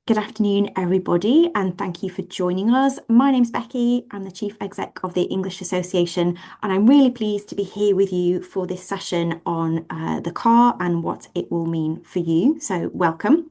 Good afternoon, everybody, and thank you for joining us. My name's Becky. I'm the Chief Exec of the English Association, and I'm really pleased to be here with you for this session on the car and what it will mean for you. So, welcome.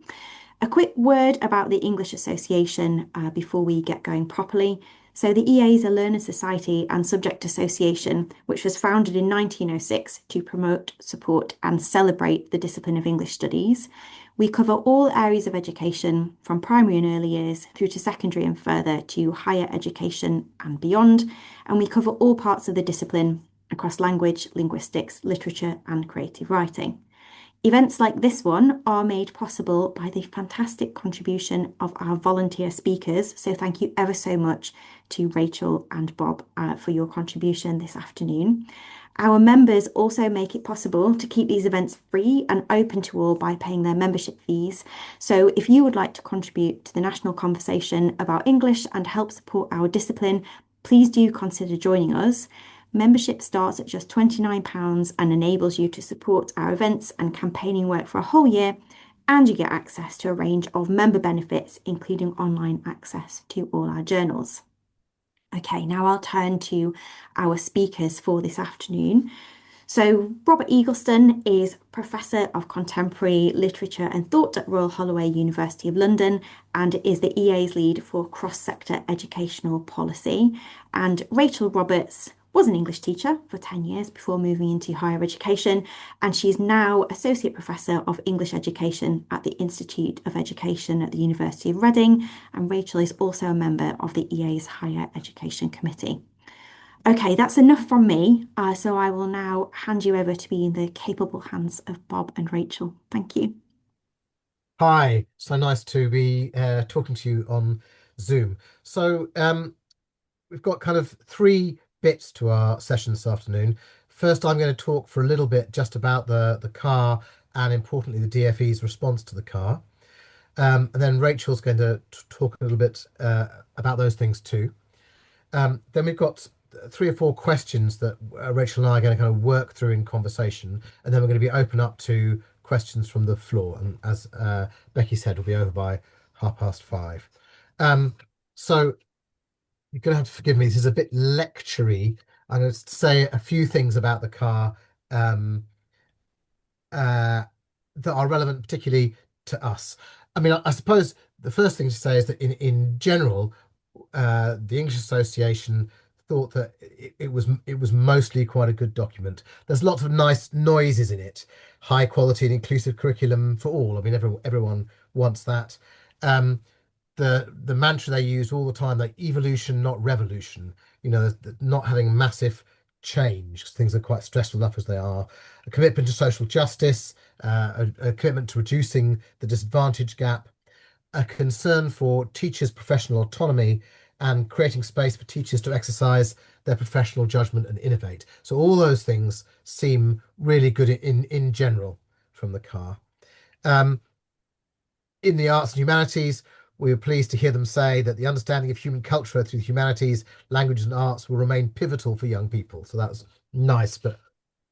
A quick word about the English Association before we get going properly. So, the EA is a learner society and subject association which was founded in 1906 to promote, support, and celebrate the discipline of English studies. We cover all areas of education from primary and early years through to secondary and further to higher education and beyond. And we cover all parts of the discipline across language, linguistics, literature, and creative writing. Events like this one are made possible by the fantastic contribution of our volunteer speakers. So thank you ever so much to Rachel and Bob for your contribution this afternoon. Our members also make it possible to keep these events free and open to all by paying their membership fees. So if you would like to contribute to the national conversation about English and help support our discipline, please do consider joining us. Membership starts at just £29 and enables you to support our events and campaigning work for a whole year, and you get access to a range of member benefits, including online access to all our journals. Okay, now I'll turn to our speakers for this afternoon. So, Robert Eaglestone is Professor of Contemporary Literature and Thought at Royal Holloway, University of London, and is the EA's lead for cross-sector educational policy. And Rachel Roberts was an English teacher for 10 years before moving into higher education, and she's now Associate Professor of English Education at the Institute of Education at the University of Reading, and Rachel is also a member of the EA's Higher Education Committee. Okay, that's enough from me. So I will now hand you over to be in the capable hands of Bob and Rachel. Thank you. Hi, so nice to be talking to you on Zoom. So we've got kind of three bits to our session this afternoon. First, I'm going to talk for a little bit just about the car and importantly the DfE's response to the car. And then Rachel's going to talk a little bit about those things too. Then we've got three or four questions that Rachel and I are going to kind of work through in conversation, and then we're going to be open up to questions from the floor. And as Becky said, we'll be over by 5:30. So you're going to have to forgive me. This is a bit lectury. I'm going to say a few things about the car that are relevant, particularly to us. I mean, I suppose the first thing to say is that in general, the English Association thought that it was mostly quite a good document. There's lots of nice noises in it, high quality and inclusive curriculum for all. I mean, everyone wants that. The mantra they use all the time, like evolution, not revolution. You know, not having massive change because things are quite stressful enough as they are. A commitment to social justice, a commitment to reducing the disadvantage gap, a concern for teachers' professional autonomy, and creating space for teachers to exercise their professional judgment and innovate. So all those things seem really good in general from the car. In the arts and humanities, we were pleased to hear them say that the understanding of human culture through the humanities, languages and arts will remain pivotal for young people. So that was nice, but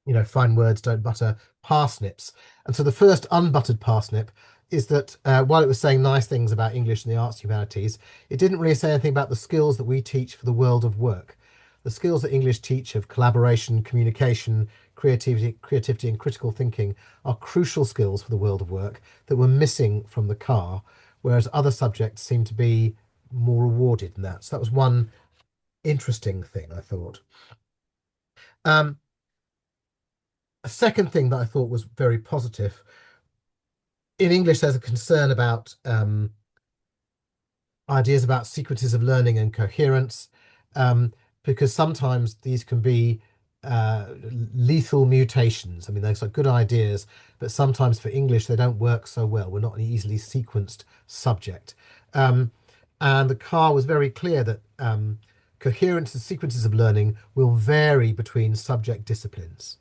you know, fine words don't butter parsnips. And so the first unbuttered parsnip is that while it was saying nice things about English and the arts and humanities, it didn't really say anything about the skills that we teach for the world of work. The skills that English teach of collaboration, communication, creativity and critical thinking are crucial skills for the world of work that were missing from the car, whereas other subjects seem to be more rewarded in that. So that was one interesting thing, I thought. A second thing that I thought was very positive, in English, there's a concern about ideas about sequences of learning and coherence, because sometimes these can be lethal mutations. I mean, those are good ideas, but sometimes for English, they don't work so well. We're not an easily sequenced subject. And the car was very clear that coherence and sequences of learning will vary between subject disciplines.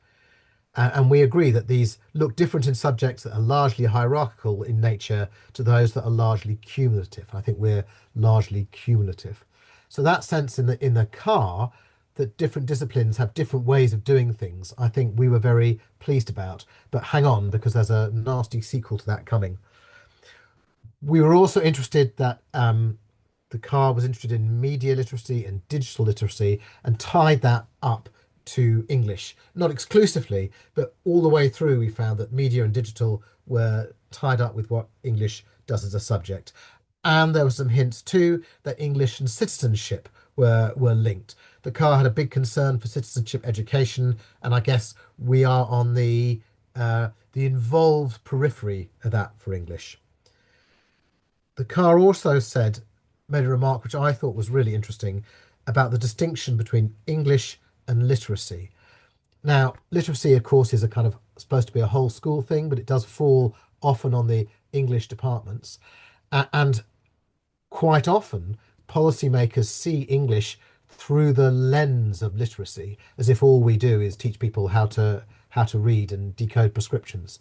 And we agree that these look different in subjects that are largely hierarchical in nature to those that are largely cumulative. I think we're largely cumulative. So that sense in the car that different disciplines have different ways of doing things, I think we were very pleased about. But hang on, because there's a nasty sequel to that coming. We were also interested that the car was interested in media literacy and digital literacy and tied that up to English, not exclusively, but all the way through. We found that media and digital were tied up with what English does as a subject. And there were some hints too that English and citizenship were linked. The car had a big concern for citizenship education, and I guess we are on the involved periphery of that for English. The car also made a remark which I thought was really interesting about the distinction between English and literacy. Now, literacy, of course, is a kind of supposed to be a whole school thing, but it does fall often on the English departments. And quite often, policymakers see English through the lens of literacy, as if all we do is teach people how to read and decode prescriptions.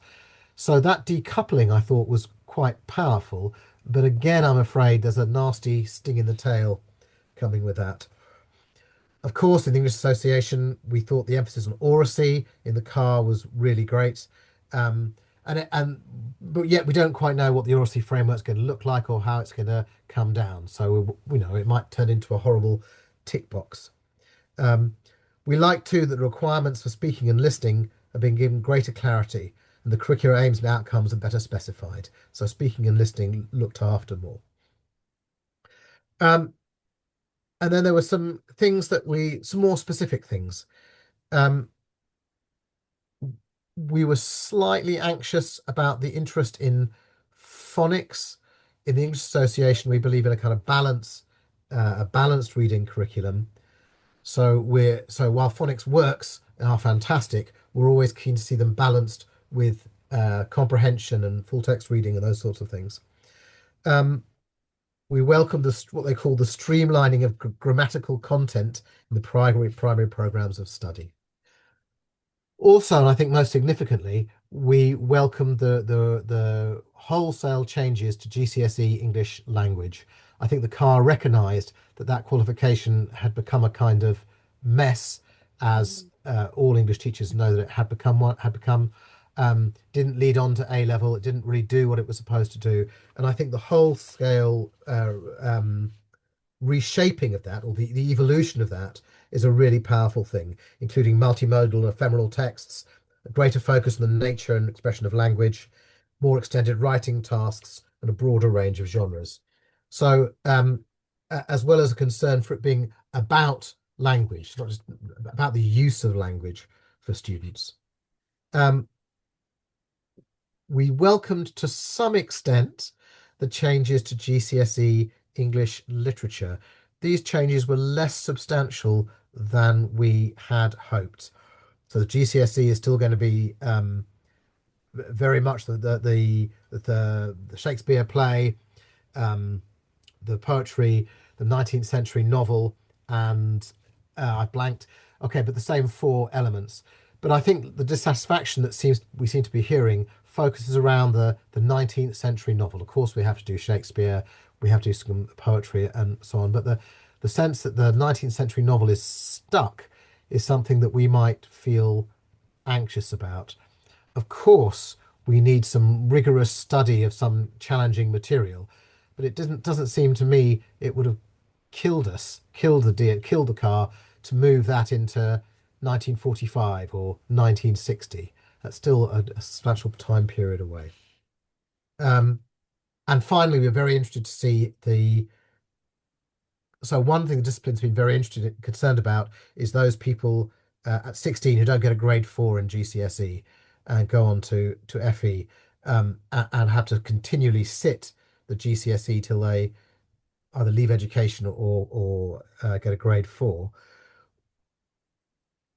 So that decoupling I thought was quite powerful, but again, I'm afraid there's a nasty sting in the tail coming with that. Of course, in the English Association, we thought the emphasis on oracy in the car was really great. But yet we don't quite know what the oracy framework's going to look like or how it's going to come down. So we know it might turn into a horrible tick box. Um, we like too that the requirements for speaking and listening are being given greater clarity and the curricular aims and outcomes are better specified. So speaking and listening looked after more. Um, and then there were some more specific things. Um, we were slightly anxious about the interest in phonics. In the English Association, we believe in a kind of a balanced reading curriculum. So while phonics works and are fantastic, we're always keen to see them balanced with comprehension and full text reading and those sorts of things. Um, we welcome what they call the streamlining of grammatical content in the primary programs of study. Also, and I think most significantly, we welcome the wholesale changes to GCSE English language. I think the CAR recognised that that qualification had become a kind of mess, as all English teachers know that it had become didn't lead on to A level. It didn't really do what it was supposed to do, and I think the whole scale reshaping of that, or the evolution of that, is a really powerful thing, including multimodal and ephemeral texts, a greater focus on the nature and expression of language, more extended writing tasks, and a broader range of genres. So, as well as a concern for it being about language, not just about the use of language for students. Um, we welcomed to some extent the changes to GCSE English literature. These changes were less substantial than we had hoped. So the GCSE is still going to be very much the Shakespeare play, um, the poetry, the 19th century novel, and I blanked. Okay, but the same four elements. But I think the dissatisfaction that we seem to be hearing focuses around the 19th century novel. Of course, we have to do Shakespeare, we have to do some poetry and so on. But the sense that the 19th century novel is stuck is something that we might feel anxious about. Of course, we need some rigorous study of some challenging material, but it doesn't seem to me it would have killed the car to move that into 1945 or 1960. That's still a substantial time period away. Um, and finally, we're very interested to see so one thing the discipline's been very concerned about is those people at 16 who don't get a grade 4 in GCSE and go on to FE, and have to continually sit the GCSE till they either leave education or get a grade 4.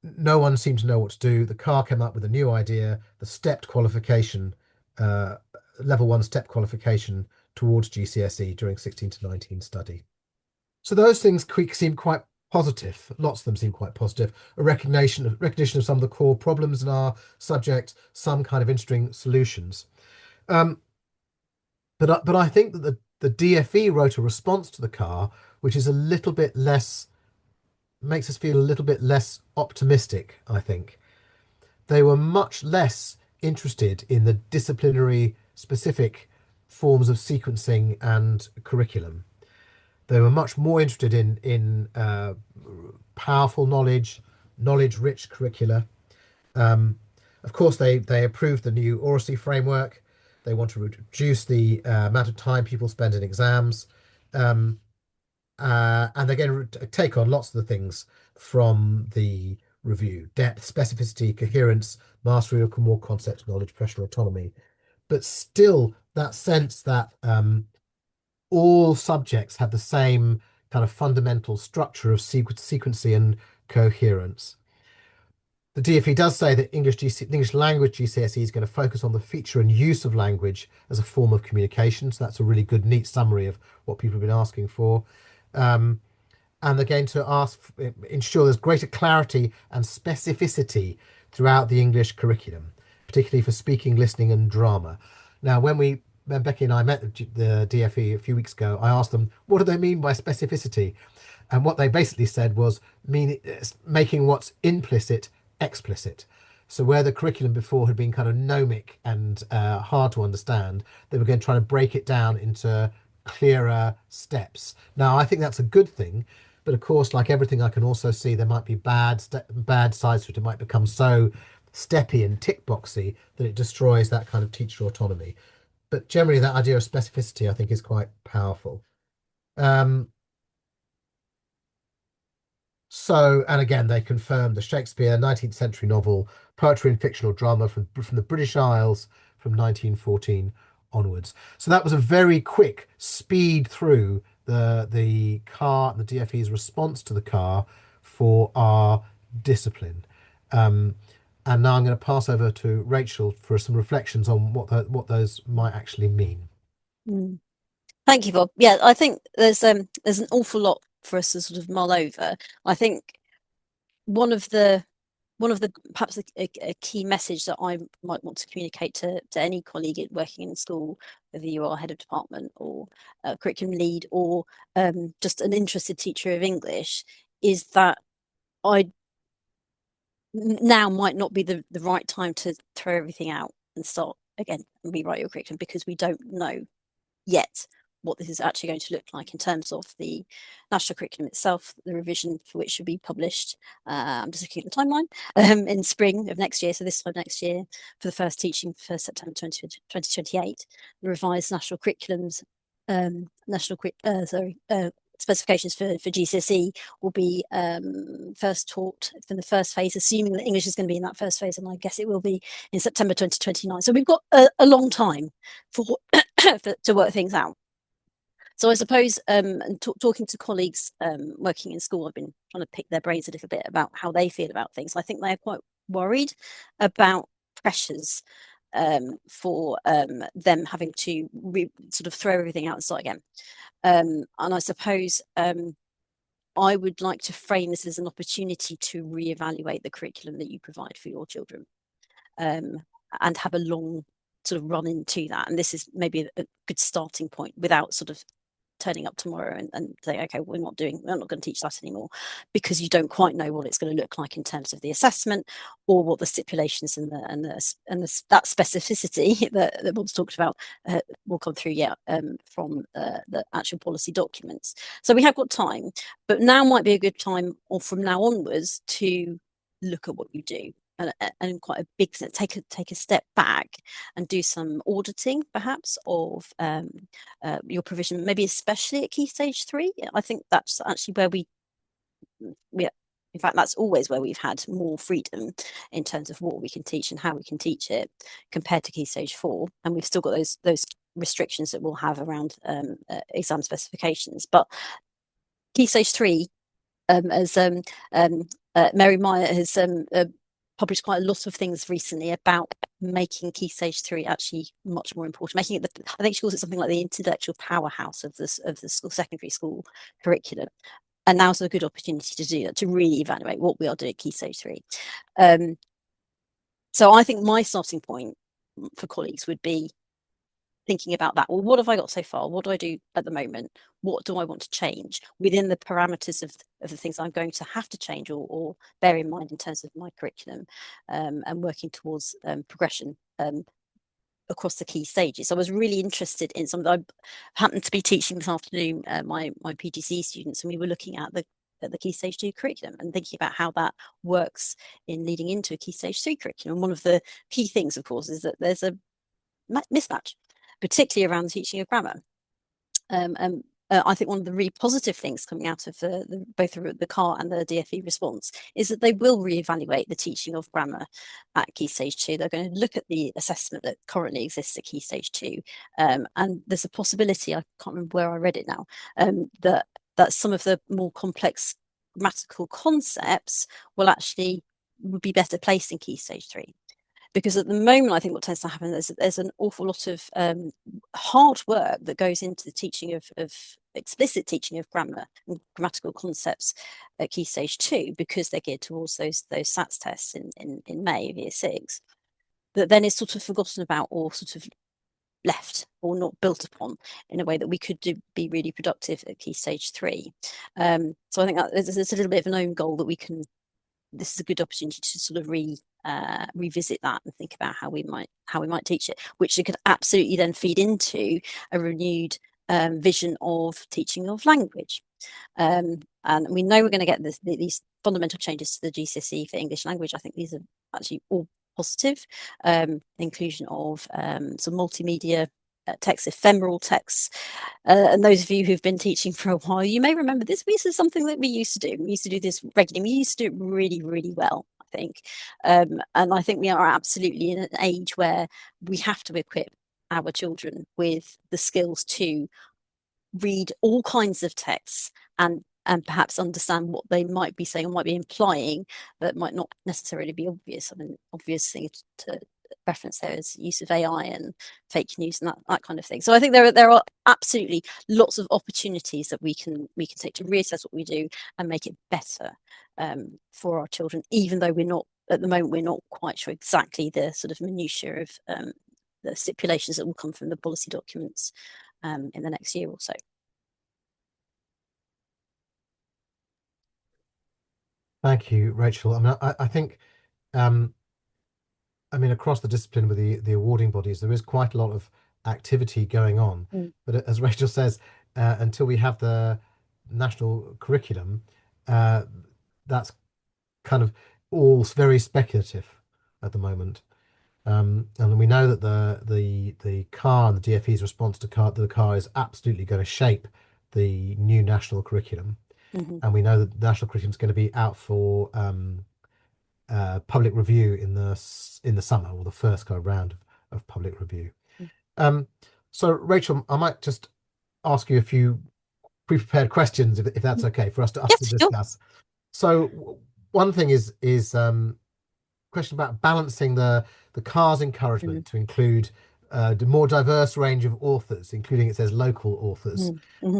No one seemed to know what to do. The car came up with a new idea, the stepped qualification, uh, level 1 step qualification towards GCSE during 16 to 19 study. So those things seem quite positive. Lots of them seem quite positive. A recognition of some of the core problems in our subject, some kind of interesting solutions. Um, but I think that the DFE wrote a response to the car, which is a little bit less, makes us feel a little bit less optimistic, I think. They were much less interested in the disciplinary specific forms of sequencing and curriculum. They were much more interested in powerful knowledge, knowledge-rich curricula. Um, of course, they approved the new oracy framework. They want to reduce the amount of time people spend in exams, um, and they're going to take on lots of the things from the review: depth, specificity, coherence, mastery of more concepts, knowledge, professional autonomy. But still, that sense that all subjects have the same kind of fundamental structure of sequency and coherence. The DfE does say that English language GCSE is going to focus on the feature and use of language as a form of communication. So that's a really good, neat summary of what people have been asking for. Um, and they're going to ensure there's greater clarity and specificity throughout the English curriculum, particularly for speaking, listening, and drama. Now, when Becky and I met the DfE a few weeks ago, I asked them, what do they mean by specificity? And what they basically said was making what's implicit explicit. So where the curriculum before had been kind of gnomic and hard to understand, they were going to try to break it down into clearer steps. Now, I think that's a good thing, but of course, like everything, I can also see there might be bad sides to it. It might become so steppy and tick boxy that it destroys that kind of teacher autonomy. But generally, that idea of specificity, I think, is quite powerful. Um, and again, they confirmed the Shakespeare 19th century novel, poetry and fictional drama from the British Isles from 1914 onwards. So that was a very quick speed through the car and the DfE's response to the car for our discipline. Um, and now I'm going to pass over to Rachel for some reflections on what those might actually mean. Mm. Thank you, Bob. Yeah, I think there's an awful lot for us to sort of mull over. I think one of the perhaps a key message that I might want to communicate to any colleague working in school, whether you are head of department or curriculum lead or just an interested teacher of English, is that I now might not be the right time to throw everything out and start again and rewrite your curriculum, because we don't know yet what this is actually going to look like in terms of the national curriculum itself, the revision for which should be published. I'm just looking at the timeline in spring of next year. So this time next year for the first teaching for September 2028, the revised national curriculums, specifications for GCSE will be first taught in the first phase, assuming that English is going to be in that first phase, and I guess it will be in September 2029. So we've got a long time for to work things out. So I suppose talking to colleagues working in school, I've been trying to pick their brains a little bit about how they feel about things. I think they're quite worried about pressures for them having to sort of throw everything out and start again. And I suppose I would like to frame this as an opportunity to reevaluate the curriculum that you provide for your children, and have a long sort of run into that. And this is maybe a good starting point, without sort of turning up tomorrow and saying, okay, we're not going to teach that anymore, because you don't quite know what it's going to look like in terms of the assessment, or what the stipulations and that specificity that Bob's talked about will come through from the actual policy documents. So we have got time, but now might be a good time, or from now onwards, to look at what you do. And quite a big take a step back and do some auditing, perhaps, of your provision, maybe especially at Key Stage 3. I think that's actually where we in fact, that's always where we've had more freedom in terms of what we can teach and how we can teach it, compared to Key Stage 4. And we've still got those restrictions that we'll have around exam specifications. But Key Stage 3, as Mary Meyer has published quite a lot of things recently about making Key Stage 3 actually much more important, making it I think she calls it something like the intellectual powerhouse of the secondary school curriculum. And now's a good opportunity to do that, to really evaluate what we are doing at Key Stage 3. So I think my starting point for colleagues would be thinking about that. Well, what have I got so far? What do I do at the moment? What do I want to change within the parameters of the things I'm going to have to change or bear in mind in terms of my curriculum, and working towards progression across the key stages. So I was really interested in something. I happened to be teaching this afternoon my PGC students, and we were looking at the Key Stage 2 curriculum and thinking about how that works in leading into a Key Stage 3 curriculum. And one of the key things, of course, is that there's a mismatch, particularly around the teaching of grammar. I think one of the really positive things coming out of both the CAR and the DFE response is that they will reevaluate the teaching of grammar at Key Stage 2. They're going to look at the assessment that currently exists at Key Stage 2. And there's a possibility, I can't remember where I read it now, that some of the more complex grammatical concepts will actually be better placed in Key Stage 3. Because at the moment, I think what tends to happen is that there's an awful lot of hard work that goes into the teaching of explicit teaching of grammar and grammatical concepts at Key Stage 2, because they're geared towards those SATs tests in May of Year 6, that then is sort of forgotten about or sort of left or not built upon in a way that we could be really productive at Key Stage 3. So I think that there's a little bit of an own goal that we can. This is a good opportunity to sort of revisit that and think about how we might teach it, which it could absolutely then feed into a renewed vision of teaching of language. And we know we're going to get these fundamental changes to the GCSE for English language. I think these are actually all positive. Inclusion of some multimedia text, ephemeral texts. And those of you who've been teaching for a while, you may remember this. This is something that we used to do. We used to do this regularly. We used to do it really, really well, I think. And I think we are absolutely in an age where we have to equip our children with the skills to read all kinds of texts and perhaps understand what they might be saying or might be implying that might not necessarily be obvious. I mean, obvious thing to reference there is use of AI and fake news and that kind of thing. So I think there are absolutely lots of opportunities that we can take to reassess what we do and make it better for our children, even though at the moment we're not quite sure exactly the sort of minutiae of the stipulations that will come from the policy documents in the next year or so. Thank you, Rachel. I mean, I think, I mean, across the discipline with the awarding bodies, there is quite a lot of activity going on. But as Rachel says, until we have the national curriculum, that's kind of all very speculative at the moment. And we know that the CAR and the DFE's response to the CAR is absolutely going to shape the new national curriculum. And we know that the national curriculum is going to be out for public review in the summer, or the first kind of round of public review. So Rachel, I might just ask you a few pre-prepared questions, if that's okay, for us to discuss. Sure. So one thing is question about balancing the CAR's encouragement to include a more diverse range of authors, including, it says, local authors,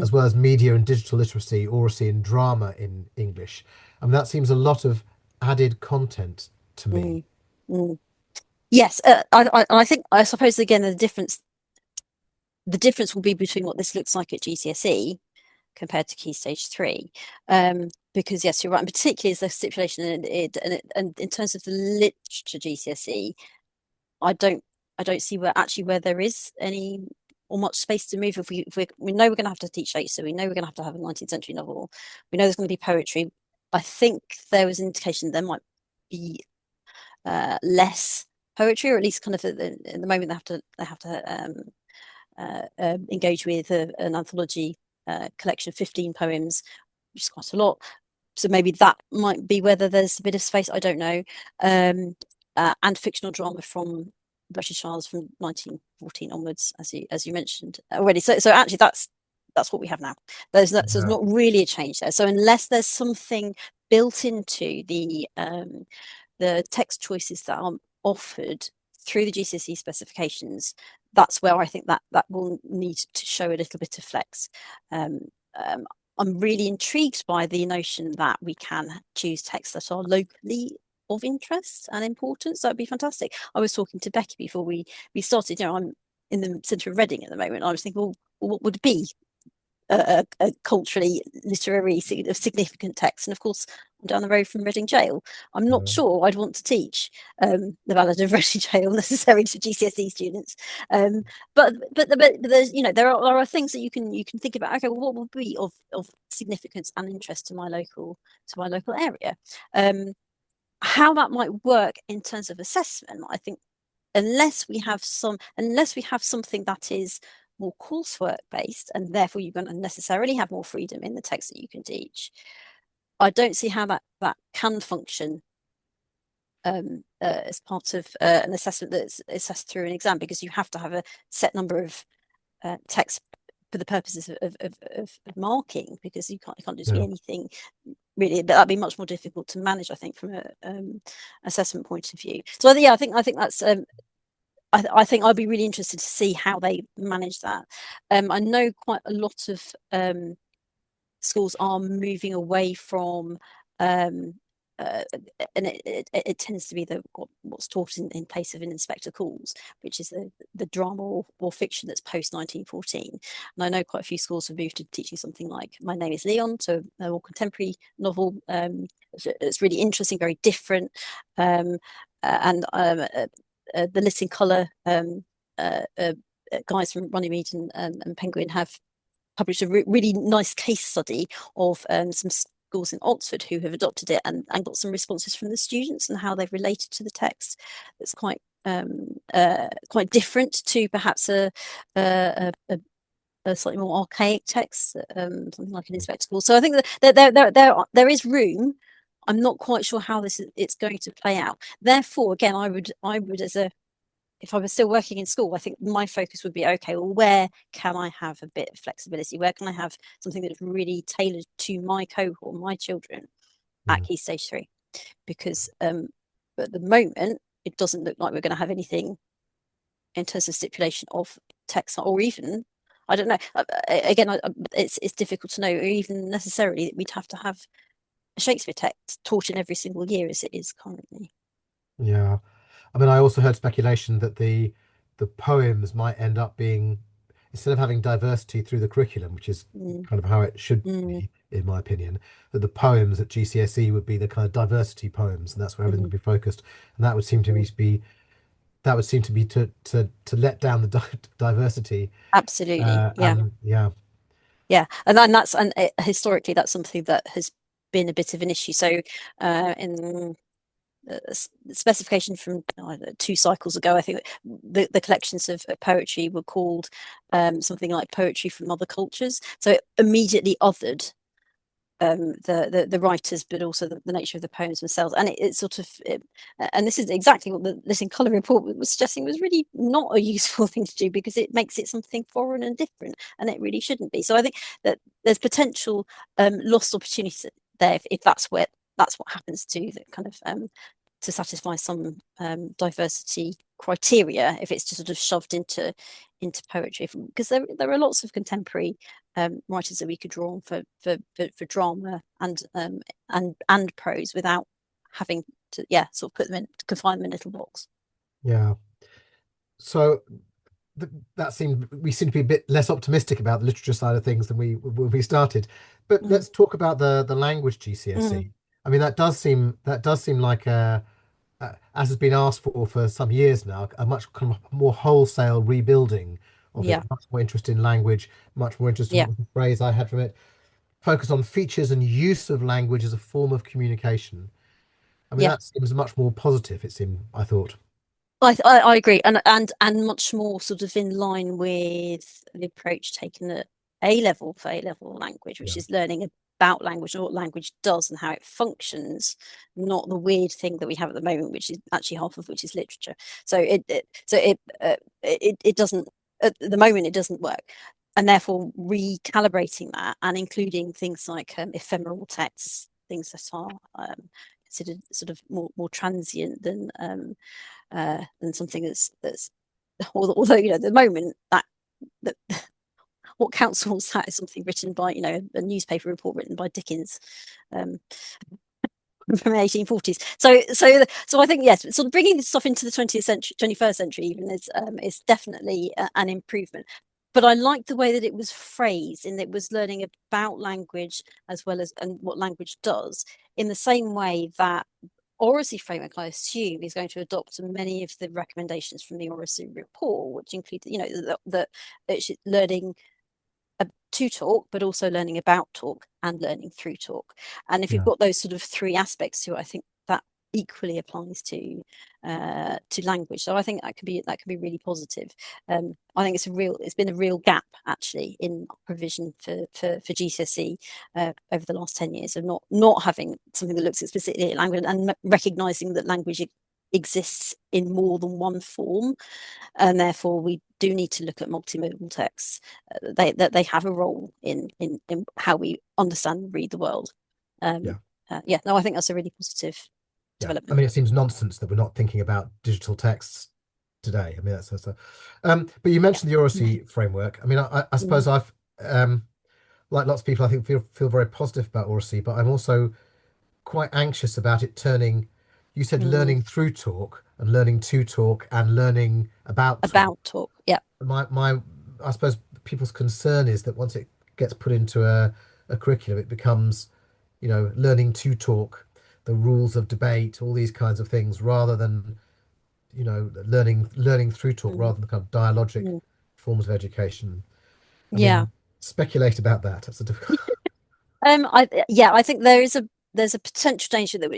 as well as media and digital literacy, oracy and drama in English. I mean, that seems a lot of added content to me. Yes, I suppose again the difference will be between what this looks like at GCSE compared to Key Stage 3, because yes, you're right, and particularly as the stipulation and in terms of the literature GCSE, I don't see where there is any or much space to move. If we know we're going to have to teach Shakespeare, we know we're going to have a 19th century novel, we know there's going to be poetry. I think there was an indication there might be less poetry, or at least kind of at the moment they have to engage with an anthology collection of 15 poems, which is quite a lot. So maybe that might be whether there's a bit of space, I don't know. And fictional drama from British Isles from 1914 onwards, as you mentioned already. So actually that's what we have now. So there's not really a change there. So unless there's something built into the text choices that are offered through the GCSE specifications, that's where I think that will need to show a little bit of flex. I'm really intrigued by the notion that we can choose texts that are locally of interest and importance. That would be fantastic. I was talking to Becky before we started. I'm in the centre of Reading at the moment. I was thinking, well, what would be a culturally literary significant text. And of course, I'm down the road from Reading Jail. I'm not sure I'd want to teach the Ballad of Reading Jail necessarily to GCSE students. But there's there are things that you can think about. Okay, well, what would be of significance and interest to my local area? How that might work in terms of assessment, I think, unless we have something that is more coursework based, and therefore you're going to necessarily have more freedom in the text that you can teach, I don't see how that can function as part of an assessment that's assessed through an exam, because you have to have a set number of texts for the purposes of marking, because it can't just be anything really. But that'd be much more difficult to manage, I think, from a assessment point of view. So yeah, I think that's I think I'd be really interested to see how they manage that. I know quite a lot of schools are moving away from and it tends to be what's taught in place of an inspector calls, which is the drama or fiction that's post 1914. And I know quite a few schools have moved to teaching something like My Name is Leon, to a more contemporary novel. It's really interesting, very different, and the Lit in Colour guys from Runnymede and Penguin have published a really nice case study of some schools in Oxford who have adopted it and got some responses from the students and how they've related to the text. That's quite different to perhaps a slightly more archaic text, something like an inspector call. So I think that there is room. I'm not quite sure how it's going to play out. Therefore, again, I would if I was still working in school, I think my focus would be, okay, well, where can I have a bit of flexibility? Where can I have something that's really tailored to my cohort, my children at Key Stage 3? Because at the moment, it doesn't look like we're going to have anything in terms of stipulation of text, or even, I don't know, again, it's difficult to know, or even necessarily that we'd have to have a Shakespeare text taught in every single year as it is currently. Yeah. I mean, I also heard speculation that the poems might end up being, instead of having diversity through the curriculum, which is kind of how it should be, in my opinion, that the poems at GCSE would be the kind of diversity poems, and that's where everything would be focused. And that would seem to be to let down the diversity. Absolutely, yeah. Yeah, and then historically that's something that has been a bit of an issue. So in specification from 2 cycles ago, I think the collections of poetry were called something like poetry from other cultures. So it immediately othered the writers, but also the nature of the poems themselves. And it sort of, and this is exactly what the Lit in Colour report was suggesting was really not a useful thing to do, because it makes it something foreign and different, and it really shouldn't be. So I think that there's potential lost opportunities there if that's what happens to the kind of to satisfy some diversity criteria, if it's just sort of shoved into poetry, because there are lots of contemporary writers that we could draw on for drama and prose without having to sort of confine them in a little box. Yeah. So we seem to be a bit less optimistic about the literature side of things than when we started. But let's talk about the language GCSE. I mean, that does seem like as has been asked for some years now, a much kind of more wholesale rebuilding of it, much more interest in language, much more interest in the phrase I had from it, focus on features and use of language as a form of communication. I mean, that seems much more positive, it seemed, I thought. I agree, and much more sort of in line with the approach taken at A level for A level language, which is learning about language and what language does and how it functions, not the weird thing that we have at the moment, which is actually half of which is literature. So it doesn't, at the moment, it doesn't work, and therefore recalibrating that and including things like ephemeral texts, things that are considered sort of more transient than something that's although at the moment that what counts towards that is something written by a newspaper report written by Dickens from the 1840s. So I think yes, sort of bringing this stuff into the 20th century, 21st century even is definitely an improvement. but I liked the way that it was phrased, and it was learning about language as well as and what language does, in the same way that Oracy framework, I assume, is going to adopt many of the recommendations from the Oracy report, which include, that it's learning to talk, but also learning about talk and learning through talk. And if you've got those sort of three aspects to it, I think that equally applies to language. So I think that could be really positive. I think it's been a real gap actually in provision for GCSE over the last 10 years of not having something that looks explicitly at language and recognizing that language exists in more than one form, and therefore we do need to look at multimodal texts. They have a role in how we understand and read the world. No, I think that's a really positive development. I mean, it seems nonsense that we're not thinking about digital texts today. I mean, that's but you mentioned the Oracy framework. I mean, I suppose I've like lots of people, I think feel very positive about Oracy, but I'm also quite anxious about it turning. You said learning through talk and learning to talk and learning about talk. Yeah. I suppose people's concern is that once it gets put into a curriculum, it becomes, learning to talk, the rules of debate, all these kinds of things, rather than, learning through talk, rather than kind of dialogic forms of education. I mean, speculate about that. That's a difficult. I think there's a potential danger that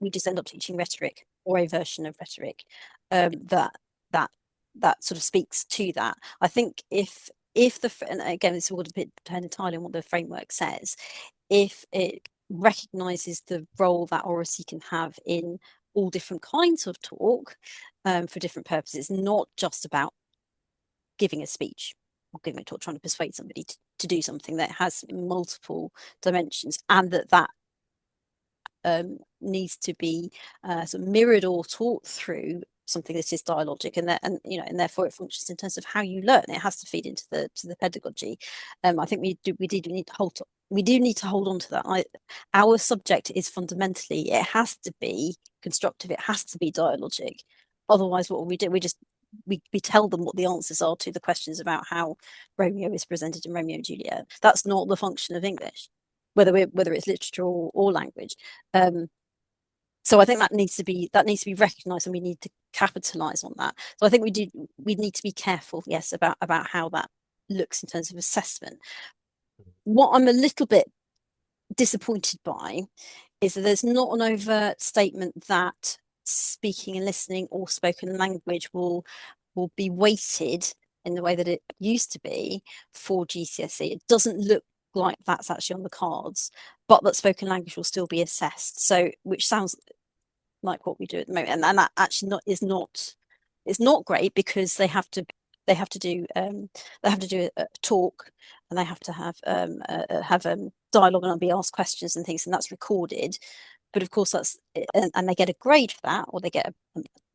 we just end up teaching rhetoric or a version of rhetoric that sort of speaks to that. I think if and again, this will depend entirely on what the framework says, if it recognizes the role that oracy can have in all different kinds of talk for different purposes, not just about giving a speech or giving a talk, trying to persuade somebody to do something, that has multiple dimensions, and that needs to be sort of mirrored or taught through something that is dialogic, and therefore it functions in terms of how you learn. It has to feed into the pedagogy. I think we need to hold on to that. Our subject is fundamentally, it has to be constructive, it has to be dialogic. Otherwise, what we do, we tell them what the answers are to the questions about how Romeo is presented in Romeo and Juliet. That's not the function of English, whether it's literature or language. So I think that needs to be recognised, and we need to capitalise on that. So I think we need to be careful, yes, about how that looks in terms of assessment. What I'm a little bit disappointed by is that there's not an overt statement that speaking and listening or spoken language will be weighted in the way that it used to be for GCSE. It doesn't look like that's actually on the cards, but that spoken language will still be assessed. So, which sounds like what we do at the moment, and that actually is not great, because they have to do a talk, and they have to have dialogue and be asked questions and things, and that's recorded. But of course, that's and they get a grade for that, or they get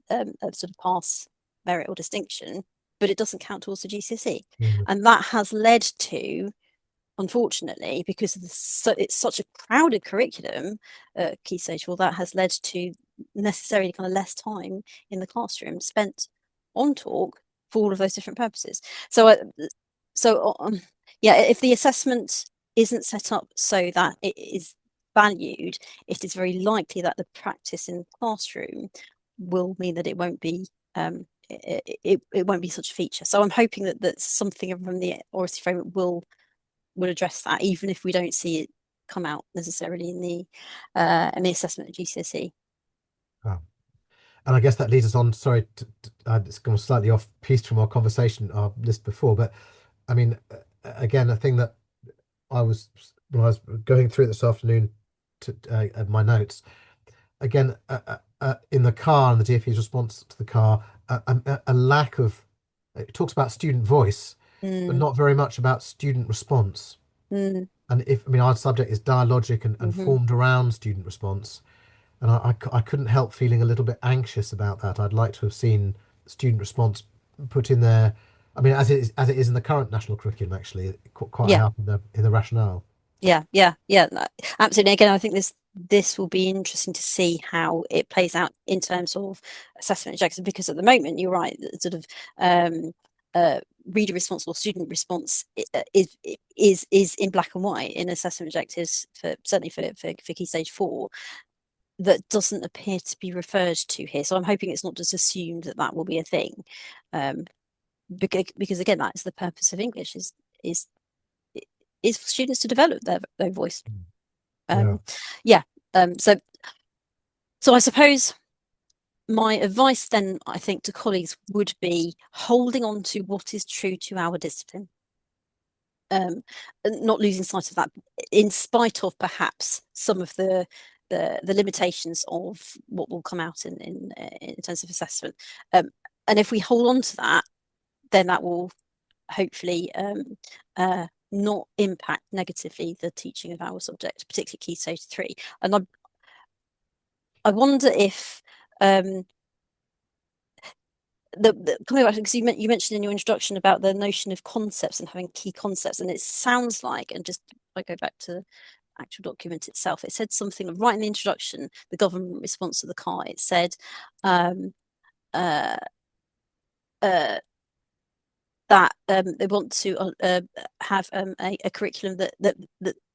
a sort of pass, merit, or distinction, but it doesn't count towards the GCSE, and that has led to, unfortunately, because it's such a crowded curriculum, Key Stage 4, that has led to necessarily kind of less time in the classroom spent on talk for all of those different purposes. So if the assessment isn't set up so that it is valued, it is very likely that the practice in the classroom will mean that it won't be it won't be such a feature. So I'm hoping that something from the Oracy framework will address that, even if we don't see it come out necessarily in the assessment of GCSE. And I guess that leads us on. Sorry, it's gone slightly off piece from our conversation, our list before, but I mean, again, a thing that when I was going through it this afternoon at my notes, again, in the car, and the DfE's response to the car, a lack of. It talks about student voice, but not very much about student response. And our subject is dialogic and formed around student response. And I couldn't help feeling a little bit anxious about that. I'd like to have seen student response put in there. I mean, as it is in the current national curriculum, actually, quite high up in the rationale. Yeah, absolutely. Again, I think this will be interesting to see how it plays out in terms of assessment objectives, because at the moment, you're right, sort of reader response or student response is in black and white in assessment objectives for certainly for Key Stage 4, that doesn't appear to be referred to here. So I'm hoping it's not just assumed that that will be a thing, because again, that's the purpose of English is for students to develop their voice. Yeah. So I suppose my advice then, I think, to colleagues would be holding on to what is true to our discipline. Not losing sight of that, in spite of perhaps some of the limitations of what will come out in terms of assessment. And if we hold on to that, then that will hopefully not impact negatively the teaching of our subject, particularly Key Stage 3. And I wonder if coming back, because you mentioned in your introduction about the notion of concepts and having key concepts, and it sounds like, and just I go back to the actual document itself, it said something right in the introduction, the government response to the CAR, it said that they want to have a curriculum that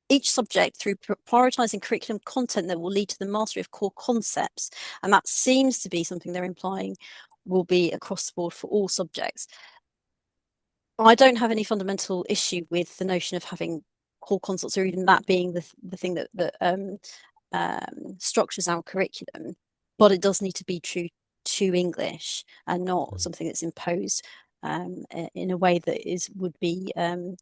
each subject, through prioritizing curriculum content, that will lead to the mastery of core concepts. And that seems to be something they're implying will be across the board for all subjects. I don't have any fundamental issue with the notion of having core concepts, or even that being the thing that structures our curriculum, but it does need to be true to English and not something that's imposed in a way that would be in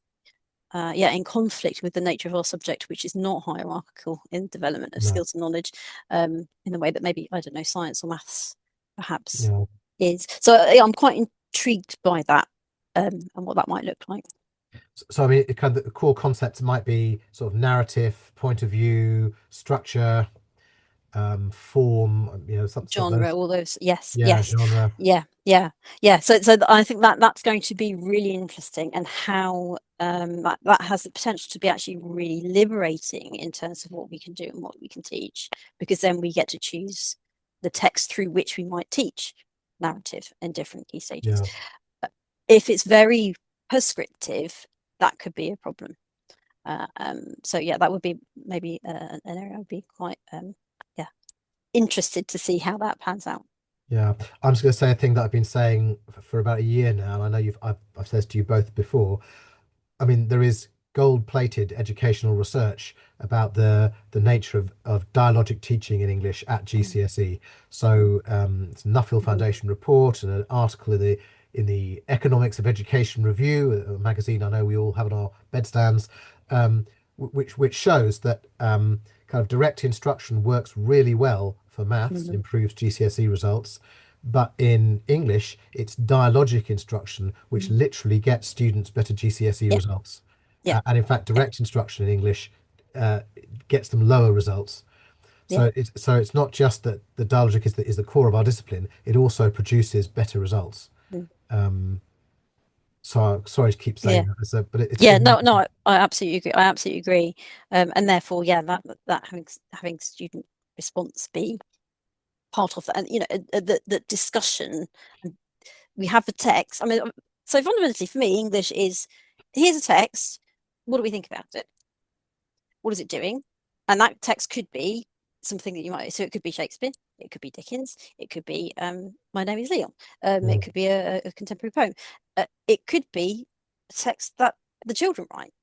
conflict with the nature of our subject, which is not hierarchical in development of skills and knowledge, in the way that maybe, I don't know, science or maths perhaps is. So I'm quite intrigued by that and what that might look like. So I mean, kind of the core concepts might be sort of narrative, point of view, structure, form, Genre, all those. Yes, genre. Yeah. So I think that's going to be really interesting, and how that has the potential to be actually really liberating in terms of what we can do and what we can teach, because then we get to choose the text through which we might teach narrative in different key stages. If it's very prescriptive, that could be a problem. So yeah, that would be maybe an area I'd be quite interested to see how that pans out. Yeah, I'm just going to say a thing that I've been saying for about a year now, and I know I've said this to you both before. I mean, there is gold-plated educational research about the nature of dialogic teaching in English at GCSE. So it's a Nuffield Foundation report and an article in the Economics of Education Review, a magazine I know we all have on our bedstands, which shows that kind of direct instruction works really well for maths, improves GCSE results. But in English, it's dialogic instruction, which literally gets students better GCSE results. And in fact, direct instruction in English gets them lower results. So it's not just that the dialogic is the core of our discipline; it also produces better results. So sorry to keep saying that, but it's no, I absolutely agree. And therefore, that having student response be part of that, and the discussion. We have the text. I mean, so fundamentally for me, English is, here's a text. What do we think about it? What is it doing? And that text could be something that you might. So it could be Shakespeare. It could be Dickens. It could be My Name is Leon. It could be a contemporary poem. It could be a text that the children write.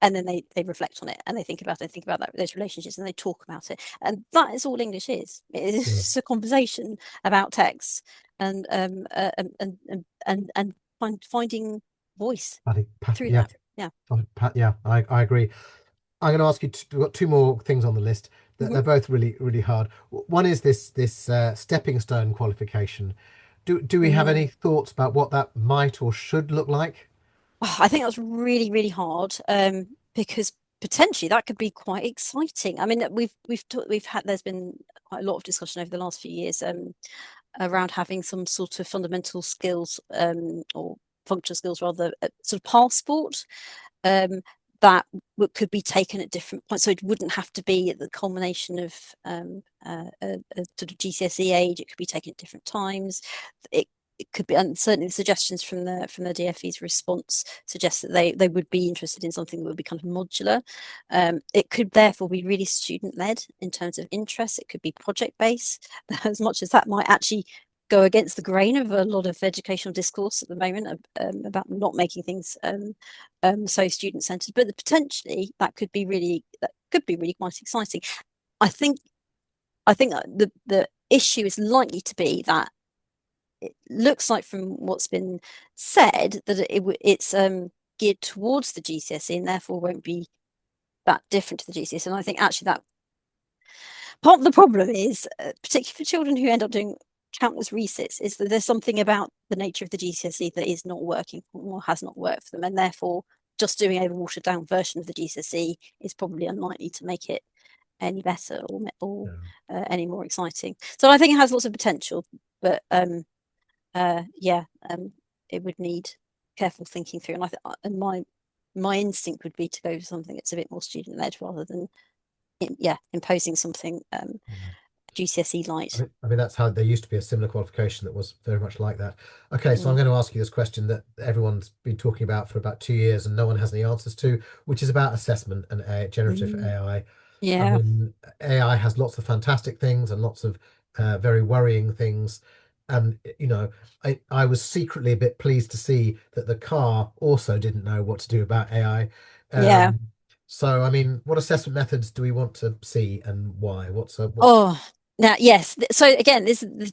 And then they reflect on it, and they think about those relationships, and they talk about it. And that is all English is. It is just a conversation about text and finding voice through that. I agree. I'm going to ask you. We've got two more things on the list. They're both really, really hard. One is this stepping stone qualification. Do we have any thoughts about what that might or should look like? I think that's really, really hard, because potentially that could be quite exciting. I mean, there's been quite a lot of discussion over the last few years around having some sort of fundamental skills or functional skills rather, sort of passport that could be taken at different points. So it wouldn't have to be at the culmination of a sort of GCSE age. It could be taken at different times. it could be, and certainly the suggestions from the DFE's response suggest that they would be interested in something that would be kind of modular. It could therefore be really student led in terms of interest. It could be project based, as much as that might actually go against the grain of a lot of educational discourse at the moment about not making things so student centered. But potentially that could be really quite exciting. I think the issue is likely to be that it looks like from what's been said that it's geared towards the GCSE and therefore won't be that different to the GCSE. And I think actually that part of the problem is, particularly for children who end up doing countless resits, is that there's something about the nature of the GCSE that is not working or has not worked for them, and therefore just doing a watered down version of the GCSE is probably unlikely to make it any better or any more exciting. So I think it has lots of potential, but it would need careful thinking through. And my instinct would be to go to something that's a bit more student led rather than imposing something GCSE light. I mean, that's how there used to be a similar qualification that was very much like that. Okay, so I'm going to ask you this question that everyone's been talking about for about 2 years and no one has any answers to, which is about assessment and generative AI. Yeah. I mean, AI has lots of fantastic things and lots of very worrying things. And, you know, I was secretly a bit pleased to see that the car also didn't know what to do about AI. Yeah. So, I mean, what assessment methods do we want to see and why? Now, yes. So again,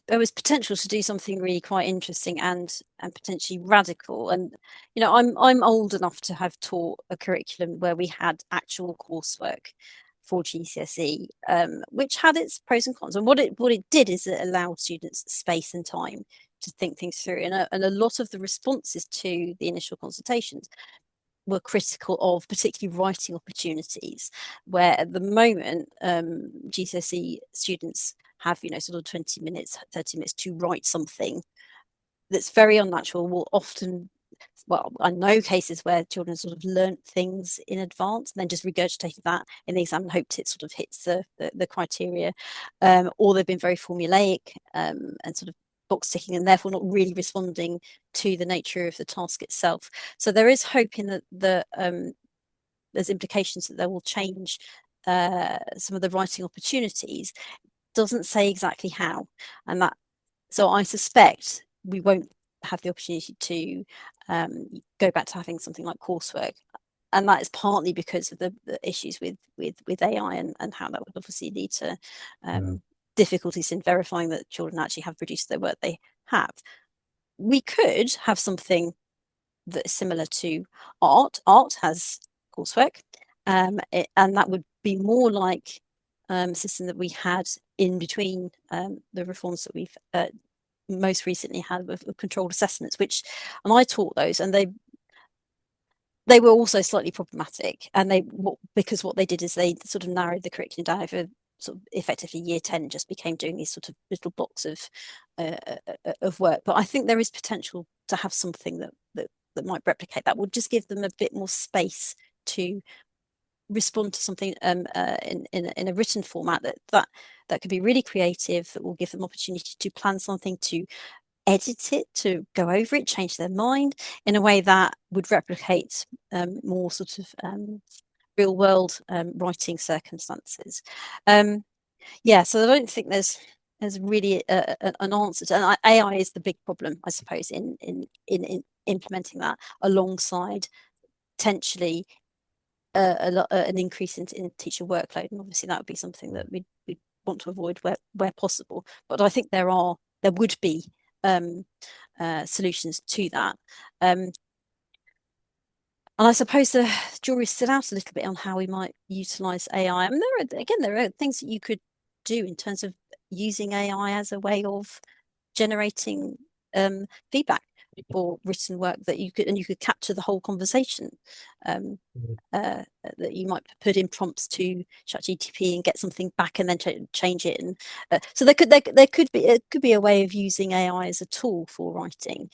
there was potential to do something really quite interesting and potentially radical. And you know, I'm old enough to have taught a curriculum where we had actual coursework for GCSE, which had its pros and cons. And what it did is it allowed students space and time to think things through. And a lot of the responses to the initial consultations were critical of particularly writing opportunities, where at the moment GCSE students have, you know, sort of 20 minutes, 30 minutes to write something that's very unnatural. Will often, well, I know cases where children sort of learnt things in advance and then just regurgitated that in the exam and hoped it sort of hits the criteria, or they've been very formulaic and sort of box ticking and therefore not really responding to the nature of the task itself. So there is hope in that there's implications that they will change some of the writing opportunities. Doesn't say exactly how, and that, so I suspect we won't have the opportunity to go back to having something like coursework, and that is partly because of the issues with AI and how that would obviously lead to difficulties in verifying that children actually have produced their work they have. We could have something that is similar to art. Art has coursework, and that would be more like system that we had in between the reforms that we've most recently had with controlled assessments, which, and I taught those, and they were also slightly problematic, and because what they did is they sort of narrowed the curriculum down over sort of effectively year 10 just became doing these sort of little blocks of work. But I think there is potential to have something that might replicate that, would just give them a bit more space to respond to something in a written format that could be really creative, that will give them opportunity to plan something, to edit it, to go over it, change their mind in a way that would replicate more sort of real world writing circumstances. So I don't think there's really an answer to, and AI is the big problem, I suppose, in implementing that, alongside potentially an increase in teacher workload. And obviously that would be something that we'd want to avoid where possible. But I think there would be solutions to that. And I suppose the jury's still out a little bit on how we might utilize AI. I mean, there are things that you could do in terms of using AI as a way of generating feedback for written work that you could capture the whole conversation. That you might put in prompts to ChatGPT and get something back and then change it. And so there could be a way of using AI as a tool for writing.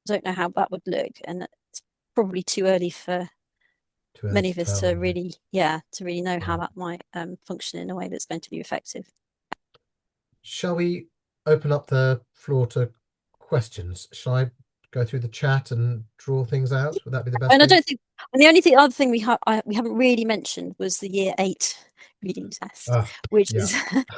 I don't know how that would look, and it's probably too early for many of us to really know how that might function in a way that's going to be effective. Shall we open up the floor to questions. Shall I go through the chat and draw things out? Would that be the best And I thing? don't think, and the other thing we haven't really mentioned was the year 8 reading test, which Yeah. is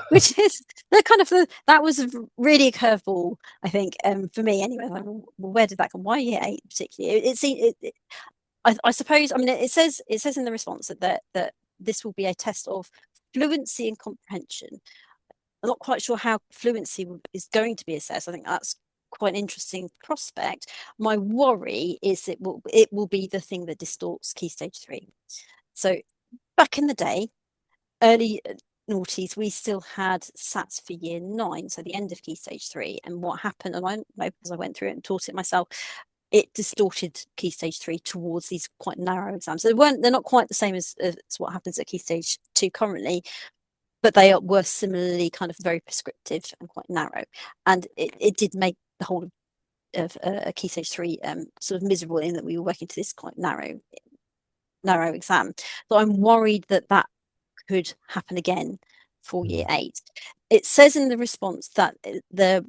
which is the kind of that was really a curveball, I think, for me anyway. Like, well, where did that come? Why year 8 particularly? I suppose, I mean, it says in the response that this will be a test of fluency and comprehension. I'm not quite sure how fluency is going to be assessed. I think that's quite an interesting prospect. My worry is it will be the thing that distorts Key Stage 3. So back in the day, early noughties, we still had SATs for year 9, so the end of Key Stage 3. And what happened, and I know because I went through it and taught it myself, it distorted Key Stage 3 towards these quite narrow exams. They're not quite the same as what happens at Key Stage 2 currently, but they were similarly kind of very prescriptive and quite narrow. And it did make the whole of Key Stage 3 sort of miserable in that we were working to this quite narrow exam. So I'm worried that could happen again for year 8. It says in the response that the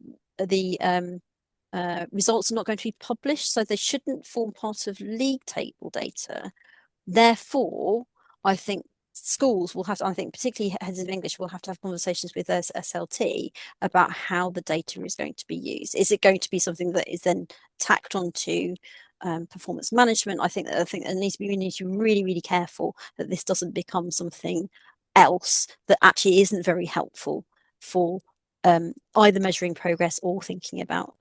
results are not going to be published, so they shouldn't form part of league table data. Therefore, I think schools will have to, I think particularly heads of English will have to have conversations with their SLT about how the data is going to be used. Is it going to be something that is then tacked onto performance management? I think that we need to be really, really careful that this doesn't become something else that actually isn't very helpful for either measuring progress or thinking about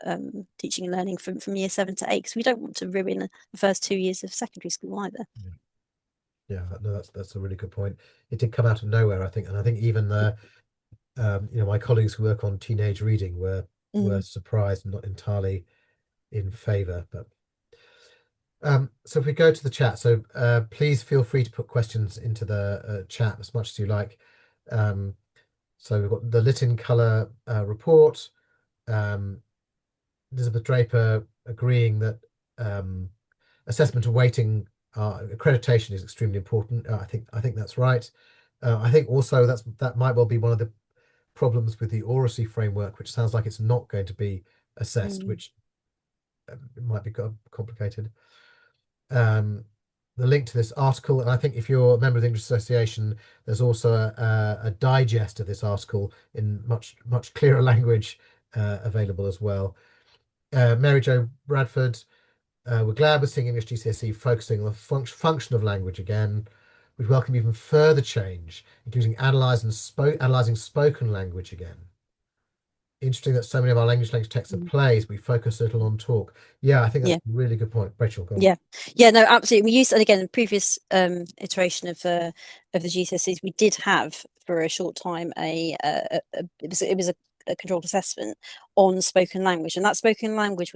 teaching and learning from year 7 to 8, because we don't want to ruin the first 2 years of secondary school either. Yeah, no, that's a really good point. It did come out of nowhere, I think, and I think even the my colleagues who work on teenage reading were surprised and not entirely in favour. But so if we go to the chat, so please feel free to put questions into the chat as much as you like. So we've got the lit in colour report. Elizabeth Draper agreeing that assessment and weighting accreditation is extremely important. I think that's right. I think also that might well be one of the problems with the oracy framework, which sounds like it's not going to be assessed, which might be complicated. The link to this article, and I think if you're a member of the English Association, there's also a digest of this article in much clearer language available as well. Mary Jo Bradford, we're glad we're seeing English GCSE focusing on the function of language again. We welcome even further change, including analysing spoken language again. Interesting that so many of our language texts are plays. We focus a little on talk. Yeah, I think that's a really good point. Rachel, go on. Yeah, no, absolutely. We used, and again, in previous iteration of the GCSEs, we did have for a short time it was a controlled assessment on spoken language, and that spoken language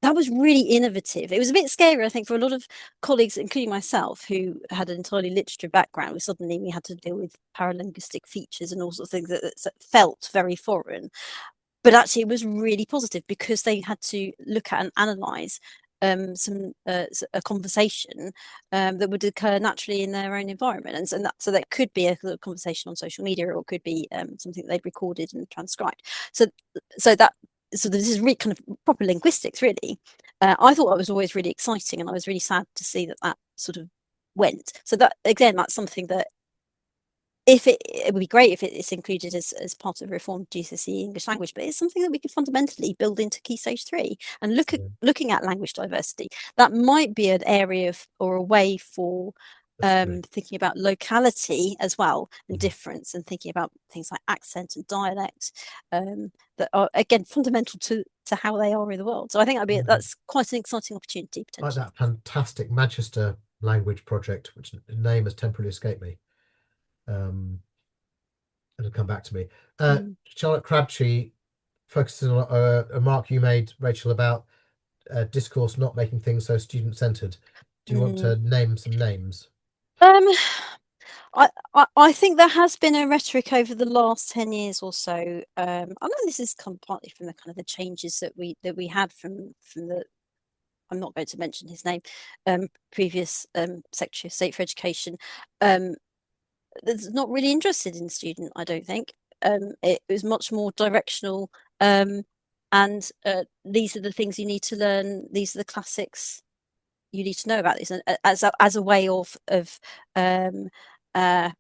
that was really innovative. It was a bit scary, I think, for a lot of colleagues, including myself, who had an entirely literature background. Suddenly we had to deal with paralinguistic features and all sorts of things that felt very foreign. But actually, it was really positive because they had to look at and analyse a conversation that would occur naturally in their own environment, and so that could be a conversation on social media, or it could be something that they've recorded and transcribed. So this is really kind of proper linguistics, really. I thought that was always really exciting, and I was really sad to see that sort of went. So that, again, that's something that it would be great if it's included as part of reformed GCSE English language, but it's something that we could fundamentally build into Key Stage 3 and looking at language diversity. That might be an area or a way for thinking about locality as well, and difference, and thinking about things like accent and dialect that are, again, fundamental to how they are in the world. So I think that's quite an exciting opportunity potentially. Like that fantastic Manchester language project, which name has temporarily escaped me. It'll come back to me. Charlotte Crabtree focuses on a remark you made, Rachel, about discourse not making things so student-centred. Do you want to name some names? I think there has been a rhetoric over the last 10 years or so. I know this has come partly from the kind of the changes that we had from the, I'm not going to mention his name, previous Secretary of State for Education. That's not really interested in student, I don't think. It was much more directional and these are the things you need to learn. These are the classics you need to know about this, and as a way of um, uh,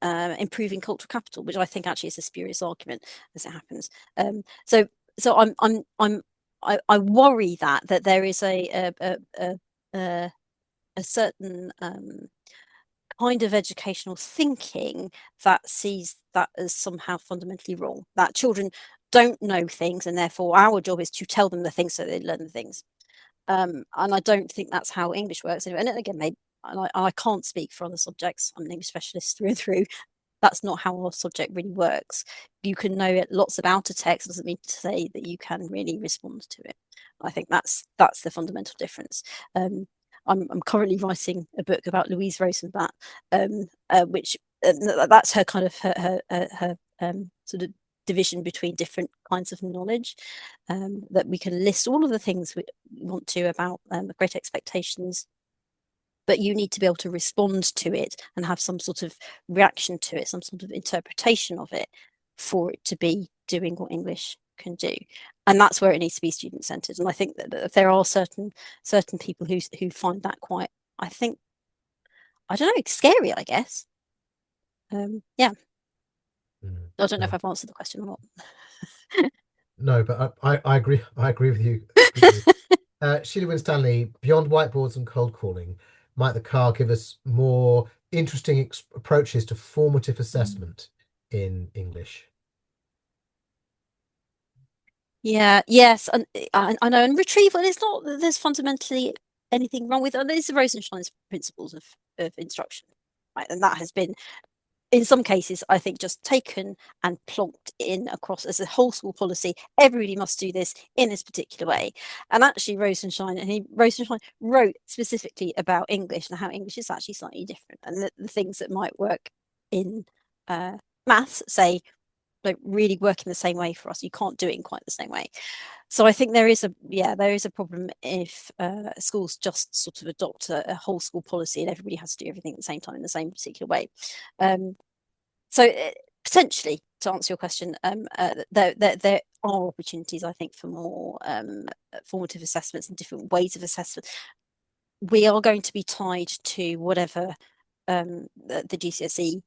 improving cultural capital, which I think actually is a spurious argument as it happens. So I worry that there is a certain kind of educational thinking that sees that as somehow fundamentally wrong. That children don't know things, and therefore our job is to tell them the things so they learn the things. And I don't think that's how English works. And again, maybe I can't speak for other subjects. I'm an English specialist through and through. That's not how our subject really works. You can know lots about a text doesn't mean to say that you can really respond to it. I think that's the fundamental difference. I'm currently writing a book about Louise Rosenblatt, which that's her kind of her sort of division between different kinds of knowledge, that we can list all of the things we want to about Great Expectations, but you need to be able to respond to it and have some sort of reaction to it, some sort of interpretation of it for it to be doing what English can do. And that's where it needs to be student centered. And I think that there are certain people who find that quite, I think, I don't know, scary, I guess. Yeah. I don't know if I've answered the question or not. No, but I agree. I agree with you completely. Sheila Winstanley, beyond whiteboards and cold calling, might the car give us more interesting approaches to formative assessment in English? Yeah, yes, and I know, and retrieval. It's not that there's fundamentally anything wrong with it. There's the Rosenstein's principles of instruction, right? And that has been, in some cases, I think, just taken and plonked in across as a whole school policy. Everybody must do this in this particular way. And actually, Rosenstein wrote specifically about English and how English is actually slightly different, and the things that might work in maths, say, don't really work in the same way for us. You can't do it in quite the same way. So I think there is a problem if schools just sort of adopt a whole school policy and everybody has to do everything at the same time in the same particular way. So potentially, to answer your question, there are opportunities, I think, for more formative assessments and different ways of assessment. We are going to be tied to whatever the GCSE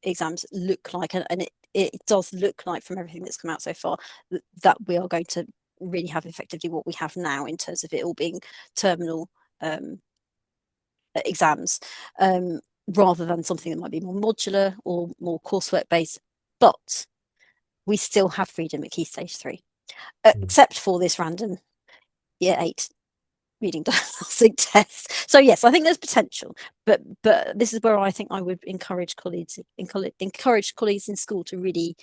exams look like, and it does look like, from everything that's come out so far, that we are going to really have effectively what we have now in terms of it all being terminal exams, rather than something that might be more modular or more coursework based. But we still have freedom at Key Stage 3, except for this random Year 8 reading diagnostic test. So yes, I think there's potential, but this is where I think I would encourage colleagues in school to really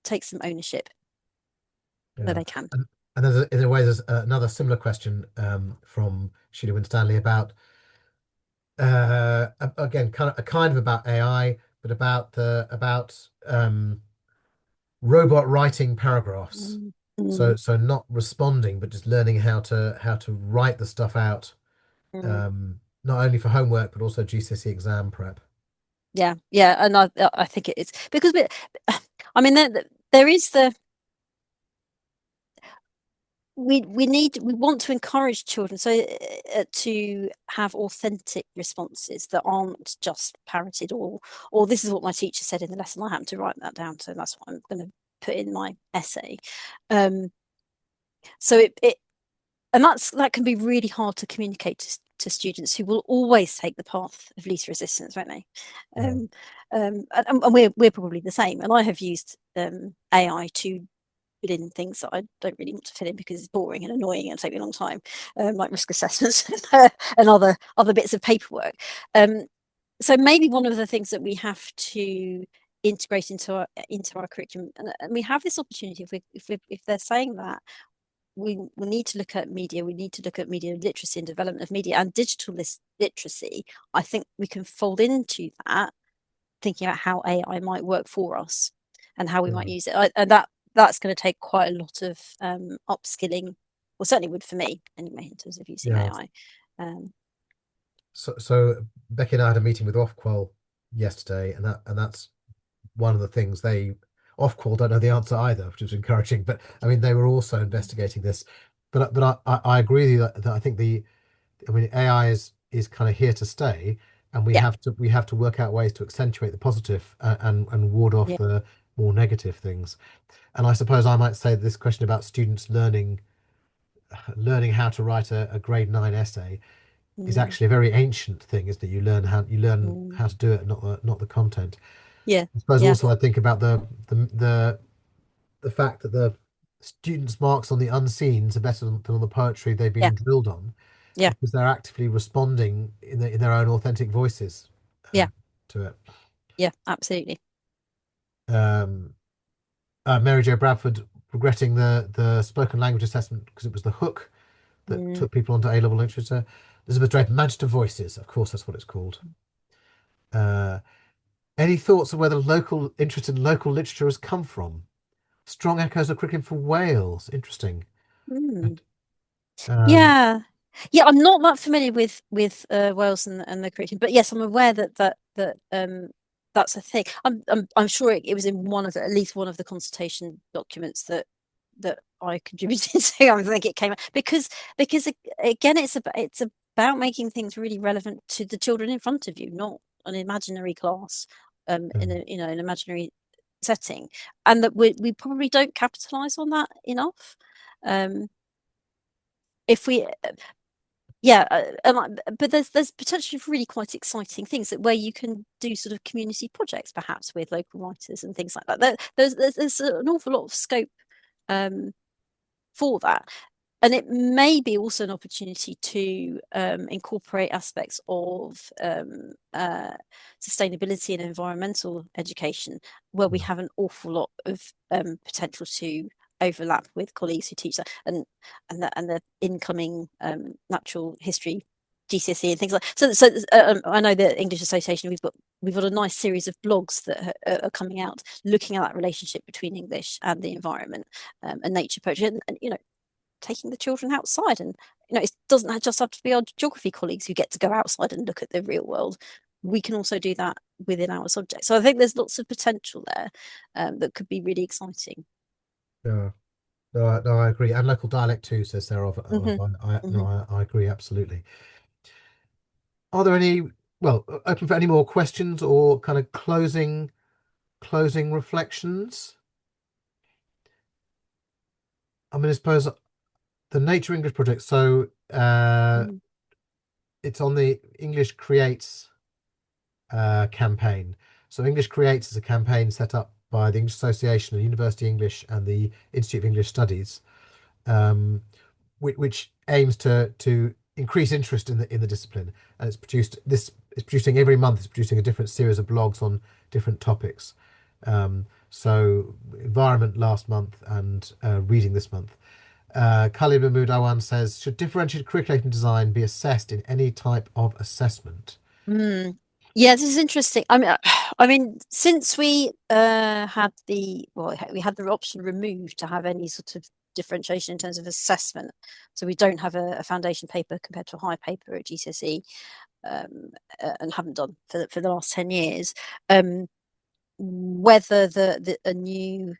take some ownership where they can. And there's in a way, there's another similar question from Sheila Winstanley about again, kind of about AI, but about robot writing paragraphs. So not responding, but just learning how to write the stuff out, not only for homework but also GCSE exam prep. Yeah, and I think it is, because I mean, there is we want to encourage children to have authentic responses that aren't just parroted, or this is what my teacher said in the lesson. I happen to write that down, so that's what I'm going to put in my essay. So it and that can be really hard to communicate to students, who will always take the path of least resistance, won't they? And we're probably the same. And I have used AI to fill in things that I don't really want to fill in because it's boring and annoying and take me a long time, like risk assessments and other bits of paperwork. So maybe one of the things that we have to integrate into our curriculum, and we have this opportunity, if they're saying that we need to look at media, we need to look at media literacy and development of media and digital literacy. I think we can fold into that, thinking about how AI might work for us and how we might use it. And that's going to take quite a lot of upskilling, or certainly would for me anyway, in terms of using AI. So Becky and I had a meeting with Ofqual yesterday, and that's one of the things Ofqual don't know the answer either, which is encouraging. But I mean, they were also investigating this. But I agree with you that I think I mean, AI is kind of here to stay, and Yeah, we have to work out ways to accentuate the positive, and ward off yeah, the more negative things. And I suppose I might say that this question about students learning how to write a grade 9 essay is mm, actually a very ancient thing, isn't it? You learn mm, how to do it, not the content. yeah, I suppose yeah, also I think about the fact that the students' marks on the unseens are better than on the poetry they've yeah, been drilled on, yeah, because they're actively responding in their own authentic voices yeah, to it. yeah, absolutely. Um, Mary Jo Bradford regretting the spoken language assessment because it was the hook that Mm, took people onto A-level literature. Elizabeth Draper, Magic of Voices, of course, that's what it's called. Uh, any thoughts on where the local interest in local literature has come from? Strong echoes of curriculum for Wales. Interesting. mm. And, um, Yeah, yeah. I'm not that familiar with Wales and the curriculum, but yes, I'm aware that that's a thing. I'm sure it was in one of at least one of the consultation documents that I contributed to. I think it came out again, it's about making things really relevant to the children in front of you, not an imaginary class, in um, a an imaginary setting, and that we probably don't capitalize on that enough. Um, if we yeah, but there's potentially really quite exciting things that where you can do sort of community projects perhaps with local writers and things like that. There's an awful lot of scope um, for that. And it may be also an opportunity to incorporate aspects of sustainability and environmental education, where we yeah, have an awful lot of potential to overlap with colleagues who teach that, and the incoming natural history GCSE and things like I know the English Association, we've got a nice series of blogs that are coming out looking at that relationship between English and the environment, and nature poetry, and taking the children outside. And it doesn't just have to be our geography colleagues who get to go outside and look at the real world. We can also do that within our subject. So I think there's lots of potential there that could be really exciting. yeah. No, I agree. And local dialect too, says Sarah. Hmm. No, Hmm. I agree absolutely. Are there any, well, open for any more questions or kind of closing reflections? I mean, I suppose the Nature English project. So Mm. it's on the English Creates campaign. So English Creates is a campaign set up by the English Association of University English and the Institute of English Studies, um, which aims to increase interest in the discipline. And it's producing every month. It's producing a different series of blogs on different topics. So environment last month and reading this month. Khalid Mahmood Awan says, should differentiated curriculum design be assessed in any type of assessment? Mm. Yeah, this is interesting. I mean, since we we had the option removed to have any sort of differentiation in terms of assessment, so we don't have a foundation paper compared to a high paper at GCSE, and haven't done for the last 10 years. Whether a new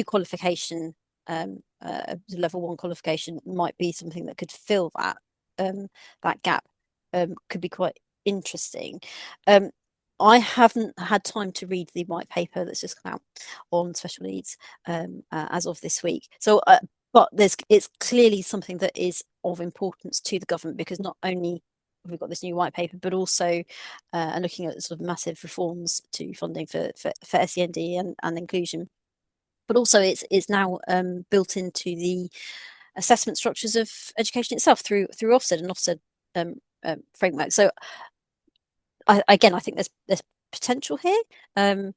qualification, level one qualification, might be something that could fill that gap, could be quite interesting. Um, I haven't had time to read the white paper that's just come out on special needs as of this week. But it's clearly something that is of importance to the government, because not only have we got this new white paper, but also and looking at sort of massive reforms to funding for SEND and inclusion. But also it's now built into the assessment structures of education itself through Ofsted and Ofsted framework. So I think there's potential here. I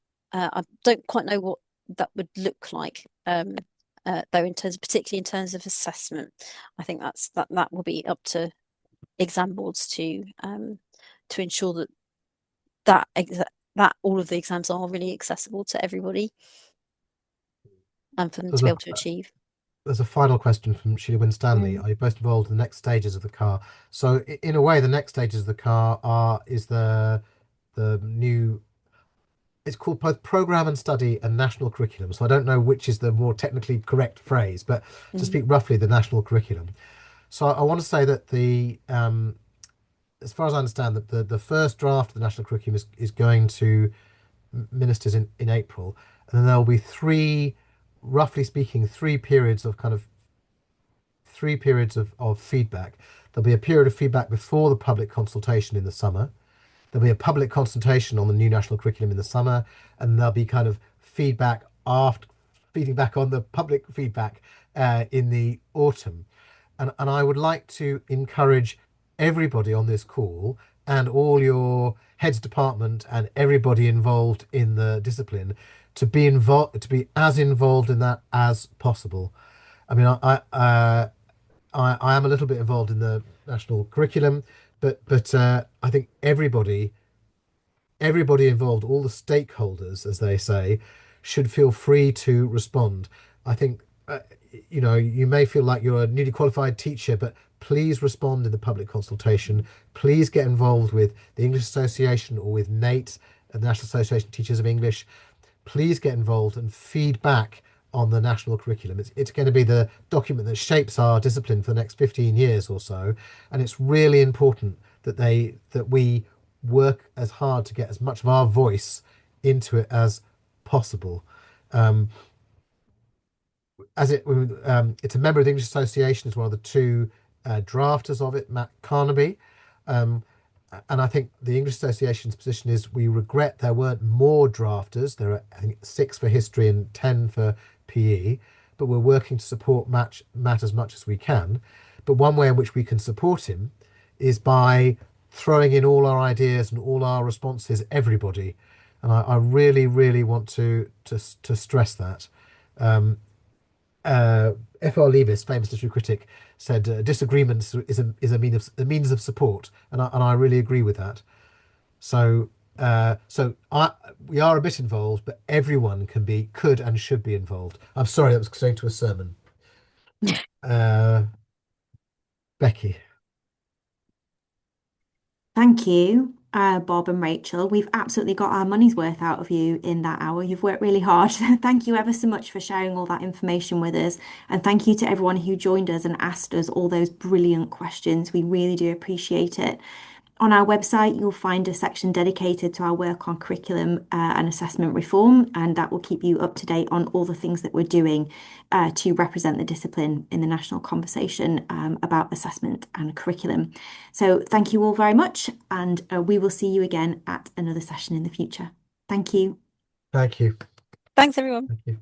don't quite know what that would look like. Though, particularly in terms of assessment, I think that will be up to exam boards to ensure that all of the exams are really accessible to everybody, and for them to There's be a, able to achieve. there's a final question from Sheila Winstanley. Mm. Are you both involved in the next stages of the car? So in a way, the next stages of the car is the new it's called both program and study and national curriculum. So I don't know which is the more technically correct phrase, but to Mhm. speak roughly, the national curriculum. So I want to say that as far as I understand, that the first draft of the national curriculum is going to ministers in April, and then there'll be three, roughly speaking, three periods of feedback. There'll be a period of feedback before the public consultation in the summer. There'll be a public consultation on the new national curriculum in the summer, and there'll be kind of feedback after feeding back on the public feedback in the autumn. And I would like to encourage everybody on this call and all your heads of department and everybody involved in the discipline to be as involved in that as possible. I mean, I am a little bit involved in the national curriculum, but I think everybody involved, all the stakeholders, as they say, should feel free to respond. I think, you may feel like you're a newly qualified teacher, but please respond in the public consultation. Please get involved with the English Association or with NATE, the National Association of Teachers of English. Please get involved and feed back on the national curriculum. It's going to be the document that shapes our discipline for the next 15 years or so, and it's really important that we work as hard to get as much of our voice into it as possible. Um, it's a member of the English Association, is one of the two drafters of it, Matt Carnaby. Um, and I think the English Association's position is we regret there weren't more drafters. There are, I think, 6 for history and 10 for PE, but we're working to support Matt as much as we can. But one way in which we can support him is by throwing in all our ideas and all our responses, everybody. And I really, really want to stress that. Um, F.R. Leavis, famous literary critic, said disagreements is a means of support, and I really agree with that. So we are a bit involved, but everyone could and should be involved. I'm sorry, that was going to a sermon. Uh, Becky. Thank you, Bob and Rachel. We've absolutely got our money's worth out of you in that hour. You've worked really hard. Thank you ever so much for sharing all that information with us. And thank you to everyone who joined us and asked us all those brilliant questions. We really do appreciate it. On our website, you'll find a section dedicated to our work on curriculum and assessment reform, and that will keep you up to date on all the things that we're doing to represent the discipline in the national conversation about assessment and curriculum. So, thank you all very much, and we will see you again at another session in the future. Thank you. Thank you. Thanks, everyone. Thank you.